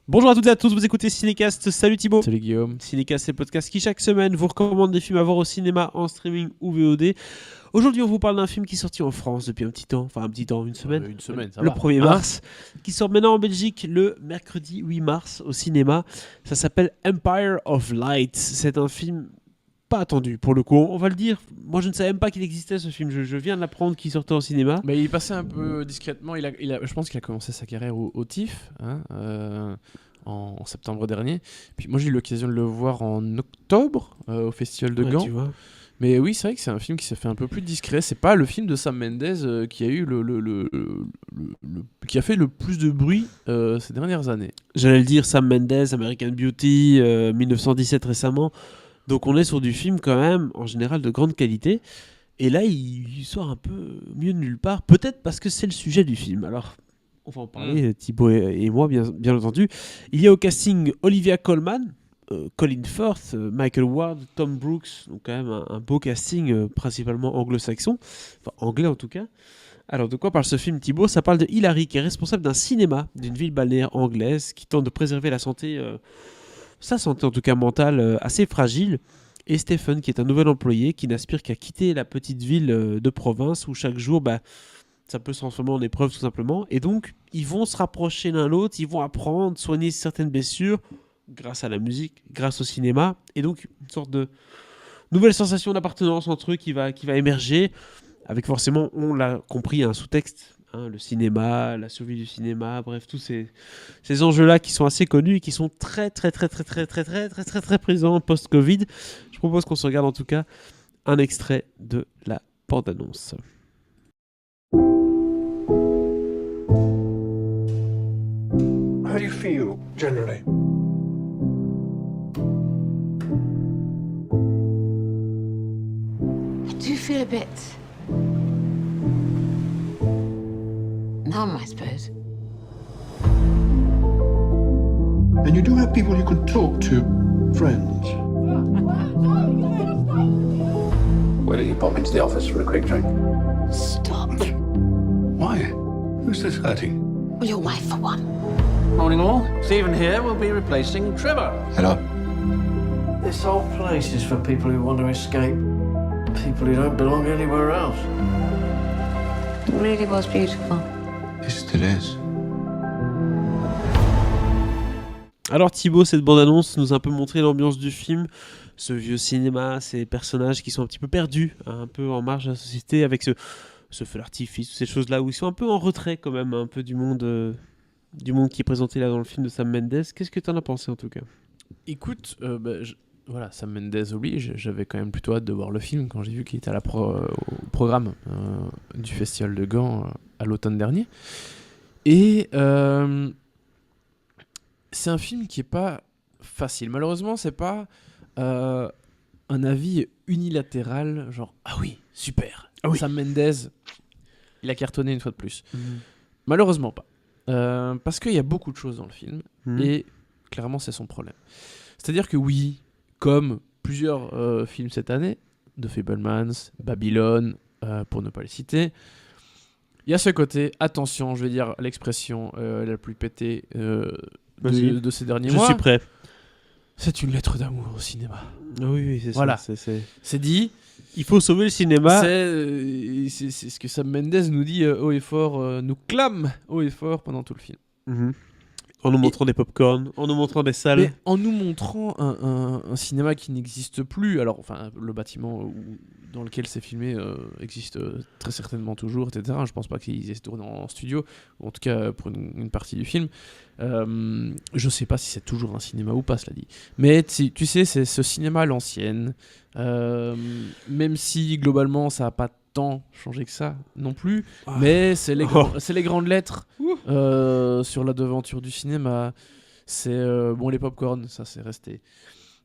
Bonjour à toutes et à tous, vous écoutez Cinécast, salut Thibaut. Salut Guillaume. Cinécast, c'est le podcast qui chaque semaine vous recommande des films à voir au cinéma, en streaming ou VOD. Aujourd'hui on vous parle d'un film qui est sorti en France depuis un petit temps, une semaine. Une semaine, ça le va. 1er mars, qui sort maintenant en Belgique le mercredi 8 mars au cinéma. Ça s'appelle Empire of Light. C'est un film pas attendu pour le coup, on va le dire. Moi je ne savais même pas qu'il existait ce film, je viens de l'apprendre qu'il sortait au cinéma. Mais il passait un peu discrètement. Je pense qu'il a commencé sa carrière au TIFF en septembre dernier. Puis moi j'ai eu l'occasion de le voir en octobre au Festival de Ouais, Gand. tu vois. Mais oui, c'est vrai que c'est un film qui s'est fait un peu plus discret. C'est pas le film de Sam Mendes qui a eu qui a fait le plus de bruit ces dernières années. J'allais le dire, Sam Mendes, American Beauty, 1917 récemment. Donc on est sur du film quand même, en général, de grande qualité. Et là, il sort un peu mieux de nulle part. Peut-être parce que c'est le sujet du film. Alors, on va en parler, Thibaut et moi, bien entendu. Il y a au casting Olivia Colman, Colin Firth, Michael Ward, Tom Brooks. Donc quand même un beau casting, principalement anglo-saxon. Enfin, anglais en tout cas. Alors, de quoi parle ce film, Thibaut? Ça parle de Hilary, qui est responsable d'un cinéma d'une ville balnéaire anglaise, qui tente de préserver la santé... sa santé en tout cas mentale assez fragile, et Stephen qui est un nouvel employé qui n'aspire qu'à quitter la petite ville de province où chaque jour ça peut se transformer en épreuve tout simplement, et donc ils vont se rapprocher l'un l'autre, ils vont apprendre, soigner certaines blessures grâce à la musique, grâce au cinéma, et donc une sorte de nouvelle sensation d'appartenance entre eux qui va émerger, avec forcément, on l'a compris, un sous-texte, le cinéma, la survie du cinéma, bref, tous ces enjeux-là qui sont assez connus et qui sont très présents post-Covid. Je propose qu'on se regarde en tout cas un extrait de la bande-annonce. How do you feel generally? I do feel a bit numb, I suppose. And you do have people you can talk to, friends. Why don't you pop into the office for a quick drink? Stop. Why? Who's this hurting? Well, your wife, for one. Morning all. Stephen here will be replacing Trevor. Hello. This whole place is for people who want to escape. People who don't belong anywhere else. It really was beautiful. Yes, it is. Alors Thibaut, cette bande-annonce nous a un peu montré l'ambiance du film, ce vieux cinéma, ces personnages qui sont un petit peu perdus, un peu en marge de la société, avec ce feu d'artifice, ces choses-là où ils sont un peu en retrait quand même, un peu du monde qui est présenté là dans le film de Sam Mendes. Qu'est-ce que tu en as pensé en tout cas? Écoute, voilà, Sam Mendes oblige. J'avais quand même plutôt hâte de voir le film quand j'ai vu qu'il était au programme du Festival de Gand à l'automne dernier. Et c'est un film qui est pas facile. Malheureusement, c'est pas un avis unilatéral, genre ah oui, super. Ah oui. Sam Mendes, il a cartonné une fois de plus. Malheureusement pas. Parce qu'il y a beaucoup de choses dans le film et clairement c'est son problème. C'est-à-dire que oui, comme plusieurs films cette année, The Fabelmans, Babylone, pour ne pas les citer, il y a ce côté, attention, je vais dire l'expression la plus pétée de ces derniers mois. Je suis prêt. C'est une lettre d'amour au cinéma. Oui, c'est Voilà. ça. C'est dit. Il faut sauver le cinéma. C'est ce que Sam Mendes nous dit haut et fort, nous clame haut et fort pendant tout le film. En nous montrant des pop-corn, en nous montrant des salles. Mais en nous montrant un cinéma qui n'existe plus, alors enfin le bâtiment dans lequel c'est filmé existe très certainement toujours, etc. Je pense pas qu'ils aient tourné en studio, ou en tout cas pour une partie du film. Je sais pas si c'est toujours un cinéma ou pas, cela dit. Mais tu sais, c'est ce cinéma à l'ancienne, même si globalement ça a pas tant changé que ça non plus, mais c'est les grandes lettres sur la devanture du cinéma. C'est les popcorn, ça c'est resté.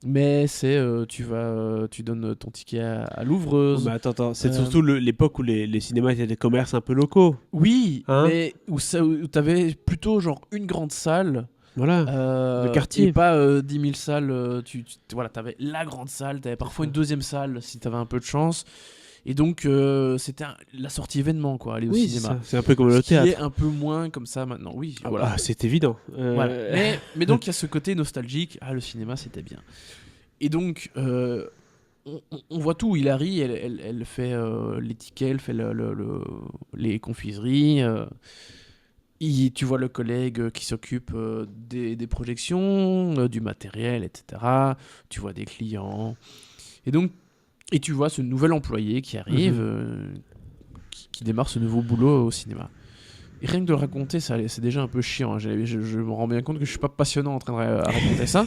Mais c'est tu donnes ton ticket à l'ouvreuse. Mais attends, c'est surtout l'époque où les cinémas étaient des commerces un peu locaux. Oui, Hein, mais où t'avais plutôt genre une grande salle. Voilà, de quartier. Et pas 10 000 salles. Voilà, t'avais la grande salle, t'avais parfois une deuxième salle si t'avais un peu de chance. Et donc, c'était la sortie événement, quoi, aller au Oui, cinéma. c'est un peu comme le Ce qui est théâtre. un peu moins comme ça maintenant, oui. Ah voilà. bah, c'est évident. Voilà. Mais donc, il y a ce côté nostalgique. Ah, le cinéma, c'était bien. Et donc, on voit tout. Hilary, elle fait les tickets, elle fait les confiseries. Tu vois le collègue qui s'occupe des projections, du matériel, etc. Tu vois des clients. Et tu vois ce nouvel employé qui arrive, qui démarre ce nouveau boulot au cinéma. Et rien que de le raconter, c'est déjà un peu chiant. Hein. Je me rends bien compte que je suis pas passionnant en train de raconter ça.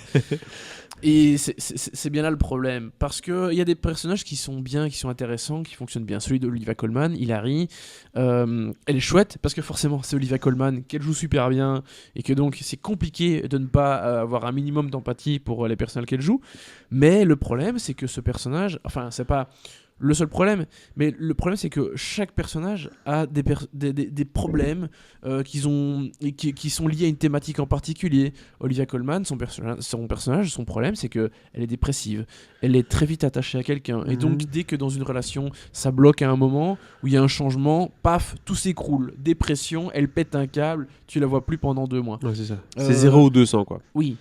Et c'est bien là le problème. Parce qu'il y a des personnages qui sont bien, qui sont intéressants, qui fonctionnent bien. Celui d'Olivia Colman, Hilary, elle est chouette parce que forcément, c'est Olivia Colman, qu'elle joue super bien. Et que donc, c'est compliqué de ne pas avoir un minimum d'empathie pour les personnages qu'elle joue. Mais le problème, c'est que ce personnage. Enfin, c'est pas le seul problème, mais le problème c'est que chaque personnage a des problèmes qui sont liés à une thématique en particulier. Olivia Colman, son personnage, son problème c'est qu'elle est dépressive, elle est très vite attachée à quelqu'un, et donc dès que dans une relation ça bloque à un moment où il y a un changement, paf, tout s'écroule, dépression, elle pète un câble, tu la vois plus pendant 2 mois. Ouais, c'est ça. C'est 0 ou 200 quoi. Oui,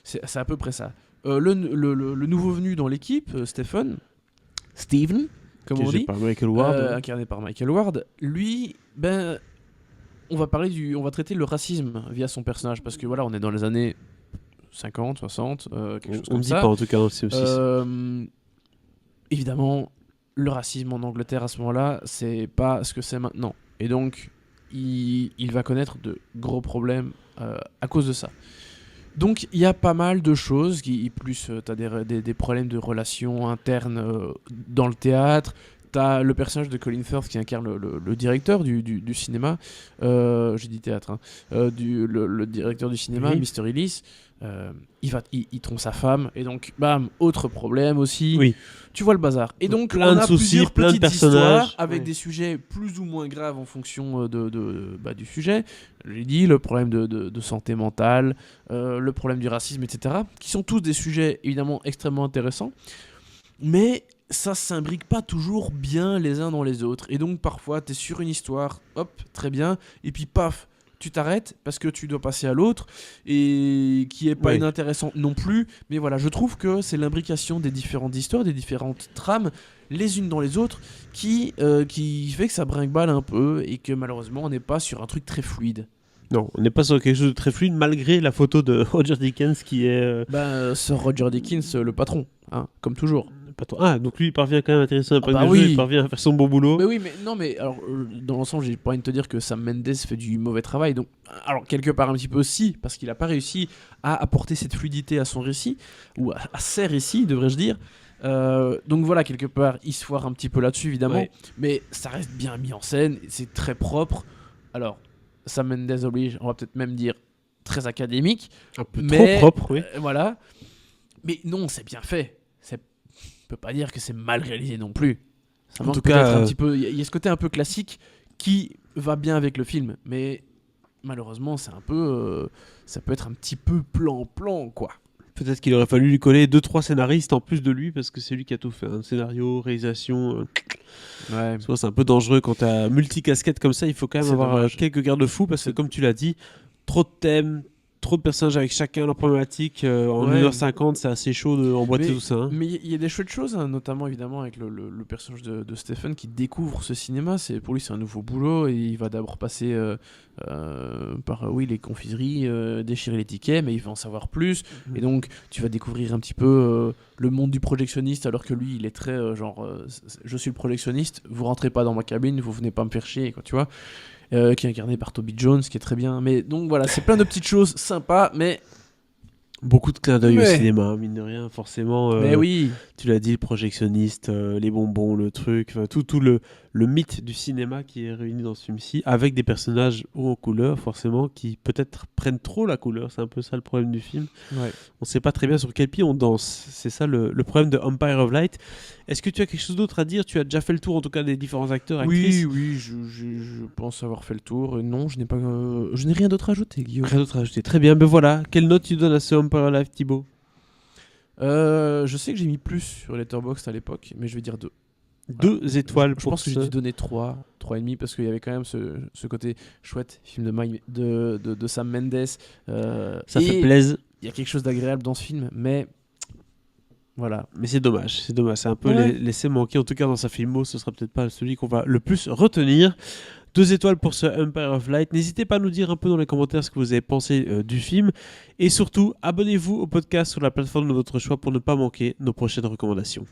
c'est à peu près ça. Le nouveau venu dans l'équipe, Steven, comme on dit, Par Michael Ward. incarné par Michael Ward, lui, on va traiter le racisme via son personnage, parce que voilà, on est dans les années 50, 60, quelque chose On comme ne dit ça. pas en tout cas dans Sim 6. Évidemment, le racisme en Angleterre à ce moment-là, c'est pas ce que c'est maintenant. Et donc, il va connaître de gros problèmes à cause de ça. Donc il y a pas mal de choses, plus tu as des problèmes de relations internes dans le théâtre, tu as le personnage de Colin Firth qui incarne le directeur du cinéma, j'ai dit théâtre, hein, le directeur du cinéma, Oui. Mr. Ellis, il trompe sa femme, et donc bam, autre problème aussi, Oui. tu vois le bazar. Et donc Plein on de a soucis, plusieurs plein de petites personnages. histoires avec Ouais. des sujets plus ou moins graves en fonction du sujet. J'ai dit le problème de santé mentale, le problème du racisme, etc. Qui sont tous des sujets évidemment extrêmement intéressants, mais ça s'imbrique pas toujours bien les uns dans les autres. Et donc parfois tu es sur une histoire, hop, très bien, et puis paf, tu t'arrêtes parce que tu dois passer à l'autre, et qui est pas Ouais. inintéressante non plus. Mais voilà, je trouve que c'est l'imbrication des différentes histoires, des différentes trames, les unes dans les autres, qui fait que ça brinque-balle un peu, et que malheureusement on n'est pas sur un truc très fluide. Non, on n'est pas sur quelque chose de très fluide malgré la photo de Roger Dickens qui est. Sir Roger Dickens, le patron, hein, comme toujours. Pas trop- Ah, donc lui il parvient quand même à intéresser un peu bah de oui. jeu, il parvient à faire son bon boulot. Mais oui, mais non, mais alors dans l'ensemble, j'ai pas envie de te dire que Sam Mendes fait du mauvais travail. Donc, alors quelque part un petit peu aussi, parce qu'il a pas réussi à apporter cette fluidité à son récit, ou à ses récits, devrais-je dire. Donc voilà, quelque part, il se foire un petit peu là-dessus, évidemment. Ouais. Mais ça reste bien mis en scène, c'est très propre. Alors, Sam Mendes oblige, on va peut-être même dire très académique. Un peu Mais, trop propre, oui. Voilà. Mais non, c'est bien fait. On peut pas dire que c'est mal réalisé non plus. Ça En manque tout peut-être cas, un petit peu. Il y a ce côté un peu classique qui va bien avec le film, mais malheureusement, c'est un peu. Ça peut être un petit peu plan-plan, quoi. Peut-être qu'il aurait fallu lui coller 2-3 scénaristes en plus de lui parce que c'est lui qui a tout fait. Un scénario, réalisation. Ouais. C'est un peu dangereux quand t'as multi-casquette comme ça. Il faut quand même C'est avoir dommage. quelques garde-fous parce que, comme tu l'as dit, trop de thèmes, trop de personnages avec chacun leur problématique. En Ouais. 1h50, c'est assez chaud d'emboîter Mais- tout ça. Hein. Mais il y a des chouettes choses, hein, notamment évidemment avec le personnage de Stephen qui découvre ce cinéma. Pour lui, c'est un nouveau boulot, et il va d'abord passer par les confiseries, déchirer les tickets, mais il va en savoir plus. Et donc, tu vas découvrir un petit peu le monde du projectionniste, alors que lui, il est très je suis le projectionniste, vous rentrez pas dans ma cabine, vous venez pas me faire chier, quoi, tu vois. Qui est incarné par Toby Jones, qui est très bien. Mais donc voilà, c'est plein de petites choses sympas, mais Beaucoup de clins d'œil au Ouais. cinéma, mine de rien, forcément. mais oui. Tu l'as dit, le projectionniste, les bonbons, le truc, enfin, tout le mythe du cinéma qui est réuni dans ce film-ci, avec des personnages hauts en couleur, forcément, qui peut-être prennent trop la couleur. C'est un peu ça le problème du film. Ouais. On sait pas très bien sur quel pied on danse. C'est ça le problème de Empire of Light. Est-ce que tu as quelque chose d'autre à dire? Tu as déjà fait le tour, en tout cas, des différents acteurs, actrices. Oui, je pense avoir fait le tour. Non, je n'ai rien d'autre à ajouter, Guillaume. Rien d'autre à ajouter. Très bien, ben voilà. Quelle note tu donnes à ce Empire of Light, Thibaut? Je sais que j'ai mis plus sur Letterboxd à l'époque, mais je vais dire 2. 2 étoiles Je pour pense que ce... j'ai dû donner 3,5 parce qu'il y avait quand même ce côté chouette, film de Sam Mendes. Ça fait et plaisir. il y a quelque chose d'agréable dans ce film, mais voilà. Mais c'est dommage. C'est un peu Ouais. laissé manquer. En tout cas, dans sa filmo, ce sera peut-être pas celui qu'on va le plus retenir. 2 étoiles pour ce Empire of Light. N'hésitez pas à nous dire un peu dans les commentaires ce que vous avez pensé du film. Et surtout, abonnez-vous au podcast sur la plateforme de votre choix pour ne pas manquer nos prochaines recommandations.